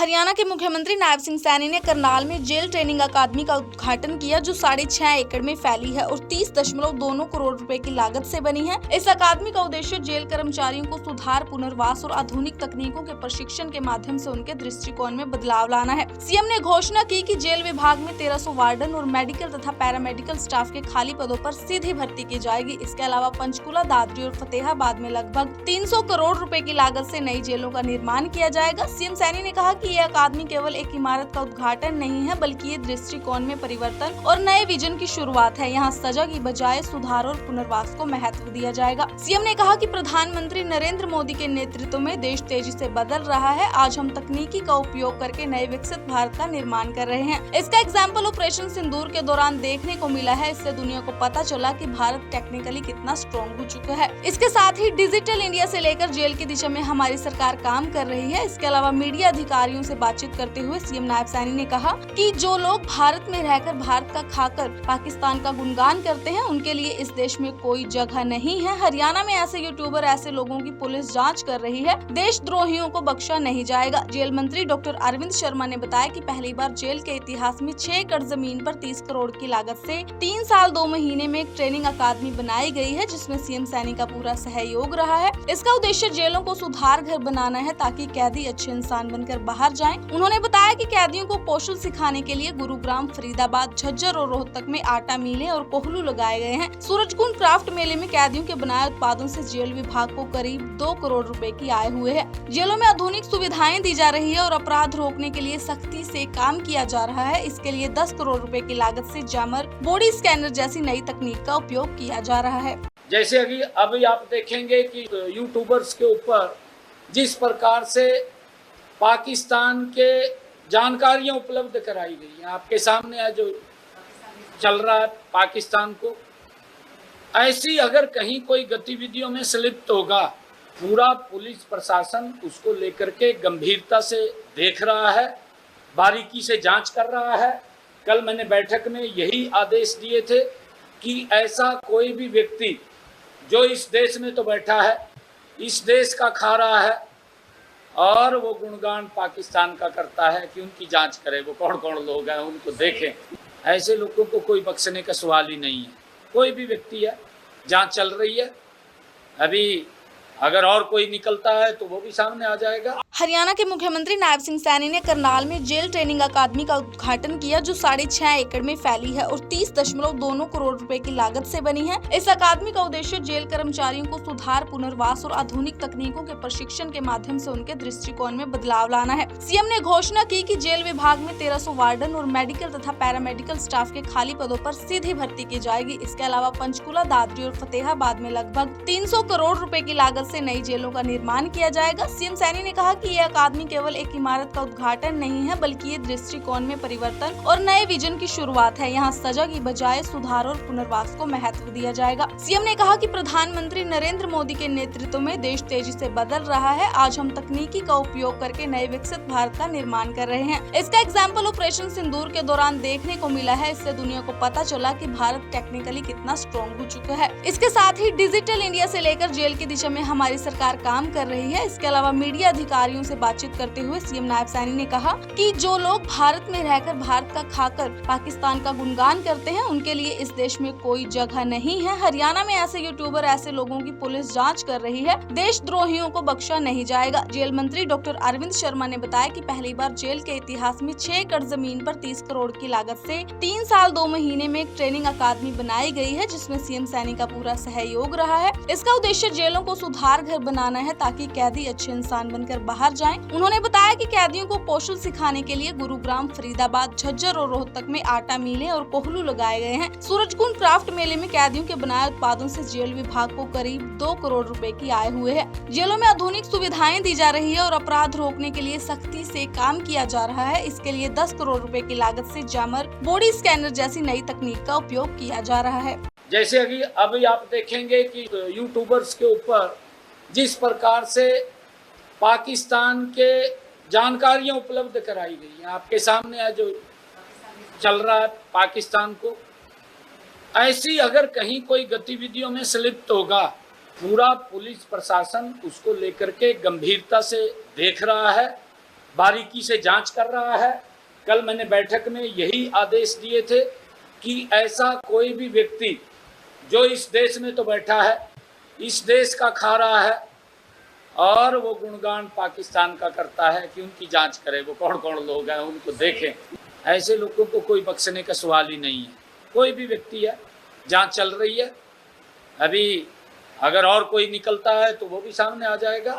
हरियाणा के मुख्यमंत्री नायब सिंह सैनी ने करनाल में जेल ट्रेनिंग अकादमी का उद्घाटन किया, जो 6.5 एकड़ में फैली है और 30.2 करोड़ रुपए की लागत से बनी है। इस अकादमी का उद्देश्य जेल कर्मचारियों को सुधार, पुनर्वास और आधुनिक तकनीकों के प्रशिक्षण के माध्यम से उनके दृष्टिकोण में बदलाव लाना है। सीएम ने घोषणा की कि जेल विभाग में 1300 वार्डन और मेडिकल तथा पैरामेडिकल स्टाफ के खाली पदों पर सीधी भर्ती की जाएगी। इसके अलावा पंचकुला, दादरी और फतेहाबाद में लगभग 300 करोड़ रुपए की लागत से नई जेलों का निर्माण किया जाएगा। सीएम सैनी ने कहा कि ये अकादमी केवल एक इमारत का उद्घाटन नहीं है, बल्कि ये दृष्टिकोण में परिवर्तन और नए विजन की शुरुआत है। यहाँ सजा की बजाय सुधार और पुनर्वास को महत्व दिया जाएगा। सीएम ने कहा कि प्रधानमंत्री नरेंद्र मोदी के नेतृत्व में देश तेजी से बदल रहा है। आज हम तकनीकी का उपयोग करके नए विकसित भारत का निर्माण कर रहे हैं। इसका एग्जाम्पल ऑपरेशन सिंदूर के दौरान देखने को मिला है। इससे दुनिया को पता चला कि भारत टेक्निकली कितना स्ट्रॉन्ग हो चुका है। इसके साथ ही डिजिटल इंडिया से लेकर जेल की दिशा में हमारी सरकार काम कर रही है। इसके अलावा मीडिया अधिकारियों से बातचीत करते हुए सीएम नायब सैनी ने कहा कि जो लोग भारत में रहकर भारत का खाकर पाकिस्तान का गुणगान करते हैं, उनके लिए इस देश में कोई जगह नहीं है। हरियाणा में ऐसे यूट्यूबर, ऐसे लोगों की पुलिस जांच कर रही है। देशद्रोहियों को बख्शा नहीं जाएगा। जेल मंत्री डॉक्टर अरविंद शर्मा ने बताया कि पहली बार जेल के इतिहास में 6 एकड़ जमीन पर 30 करोड़ की लागत से 3 साल 2 महीने में एक ट्रेनिंग अकादमी बनाई गई है, जिसमें सीएम सैनी का पूरा सहयोग रहा है। इसका उद्देश्य जेलों को सुधार घर बनाना है, ताकि कैदी अच्छे इंसान बनकर बाहर जाएं। उन्होंने बताया कि कैदियों को कौशल सिखाने के लिए गुरुग्राम, फरीदाबाद, झज्जर और रोहतक में आटा मिले और कोहलू लगाए गए हैं। सूरजकुंड क्राफ्ट मेले में कैदियों के बनाए उत्पादों से जेल विभाग को करीब 2 करोड़ रुपए की आय हुए है। जेलों में आधुनिक सुविधाएं दी जा रही है और अपराध रोकने के लिए सख्ती से काम किया जा रहा है। इसके लिए 10 करोड़ रुपए की लागत से जैमर, बॉडी स्कैनर जैसी नई तकनीक का उपयोग किया जा रहा है। जैसे अभी आप देखेंगे कि यूट्यूबर्स के ऊपर जिस प्रकार से पाकिस्तान के जानकारियां उपलब्ध कराई गई हैं, आपके सामने है जो चल रहा है पाकिस्तान को, ऐसी अगर कहीं कोई गतिविधियों में संलिप्त होगा, पूरा पुलिस प्रशासन उसको लेकर के गंभीरता से देख रहा है, बारीकी से जांच कर रहा है। कल मैंने बैठक में यही आदेश दिए थे कि ऐसा कोई भी व्यक्ति जो इस देश में तो बैठा है, इस देश का खा रहा है और वो गुणगान पाकिस्तान का करता है, कि उनकी जांच करें, वो कौन कौन लोग हैं, उनको देखें। ऐसे लोगों को कोई बख्शने का सवाल ही नहीं है। कोई भी व्यक्ति है, जांच चल रही है, अभी अगर और कोई निकलता है तो वो भी सामने आ जाएगा। हरियाणा के मुख्यमंत्री नायब सिंह सैनी ने करनाल में जेल ट्रेनिंग अकादमी का उद्घाटन किया, जो 6.5 एकड़ में फैली है और 30.2 करोड़ रुपए की लागत से बनी है। इस अकादमी का उद्देश्य जेल कर्मचारियों को सुधार, पुनर्वास और आधुनिक तकनीकों के प्रशिक्षण के माध्यम से उनके दृष्टिकोण में बदलाव लाना है। सीएम ने घोषणा की कि जेल विभाग में 1300 वार्डन और मेडिकल तथा पैरामेडिकल स्टाफ के खाली पदों पर सीधी भर्ती की जाएगी। इसके अलावा पंचकुला, दादरी और फतेहाबाद में लगभग 300 करोड़ रुपए की लागत से नई जेलों का निर्माण किया जाएगा। सीएम सैनी ने कहा कि ये अकादमी केवल एक इमारत का उद्घाटन नहीं है, बल्कि ये दृष्टिकोण में परिवर्तन और नए विजन की शुरुआत है। यहाँ सजा की बजाय सुधार और पुनर्वास को महत्व दिया जाएगा। सीएम ने कहा कि प्रधानमंत्री नरेंद्र मोदी के नेतृत्व में देश तेजी से बदल रहा है। आज हम तकनीकी का उपयोग करके नए विकसित भारत का निर्माण कर रहे हैं। इसका एग्जाम्पल ऑपरेशन सिंदूर के दौरान देखने को मिला है। इससे दुनिया को पता चला कि भारत टेक्निकली कितना स्ट्रॉन्ग हो चुका है। इसके साथ ही डिजिटल इंडिया से लेकर जेल की दिशा में हमारी सरकार काम कर रही है। इसके अलावा मीडिया अधिकारियों से बातचीत करते हुए सीएम नायब सैनी ने कहा कि जो लोग भारत में रहकर भारत का खाकर पाकिस्तान का गुणगान करते हैं, उनके लिए इस देश में कोई जगह नहीं है। हरियाणा में ऐसे यूट्यूबर, ऐसे लोगों की पुलिस जांच कर रही है। देशद्रोहियों को बख्शा नहीं जाएगा। जेल मंत्री डॉक्टर अरविंद शर्मा ने बताया कि पहली बार जेल के इतिहास में 6 एकड़ जमीन पर 30 करोड़ की लागत से 3 साल 2 महीने में एक ट्रेनिंग अकादमी बनाई गई है, जिसमें सीएम सैनी का पूरा सहयोग रहा है। इसका उद्देश्य जेलों को सुधार घर बनाना है, ताकि कैदी अच्छे इंसान बनकर बाहर जाएं। उन्होंने बताया कि कैदियों को कौशल सिखाने के लिए गुरुग्राम, फरीदाबाद, झज्जर और रोहतक में आटा मिले और कोहलू लगाए गए हैं। सूरजकुंड क्राफ्ट मेले में कैदियों के बनाए उत्पादों से जेल विभाग को करीब 2 करोड़ रुपए की आय हुए है। जेलों में आधुनिक सुविधाएं दी जा रही है और अपराध रोकने के लिए सख्ती से काम किया जा रहा है। इसके लिए 10 करोड़ रुपए की लागत से जैमर, बॉडी स्कैनर जैसी नई तकनीक का उपयोग किया जा रहा है। जैसे अभी आप देखेंगे कि यूट्यूबर्स के ऊपर जिस प्रकार से पाकिस्तान के जानकारियां उपलब्ध कराई गई हैं, आपके सामने है जो चल रहा है पाकिस्तान को, ऐसी अगर कहीं कोई गतिविधियों में संलिप्त होगा, पूरा पुलिस प्रशासन उसको लेकर के गंभीरता से देख रहा है, बारीकी से जांच कर रहा है। कल मैंने बैठक में यही आदेश दिए थे कि ऐसा कोई भी व्यक्ति जो इस देश में तो बैठा है, इस देश का खा रहा है और वो गुणगान पाकिस्तान का करता है, कि उनकी जांच करें, वो कौन कौन लोग हैं उनको देखें। ऐसे लोगों को कोई बख्शने का सवाल ही नहीं है। कोई भी व्यक्ति है, जांच चल रही है, अभी अगर और कोई निकलता है तो वो भी सामने आ जाएगा।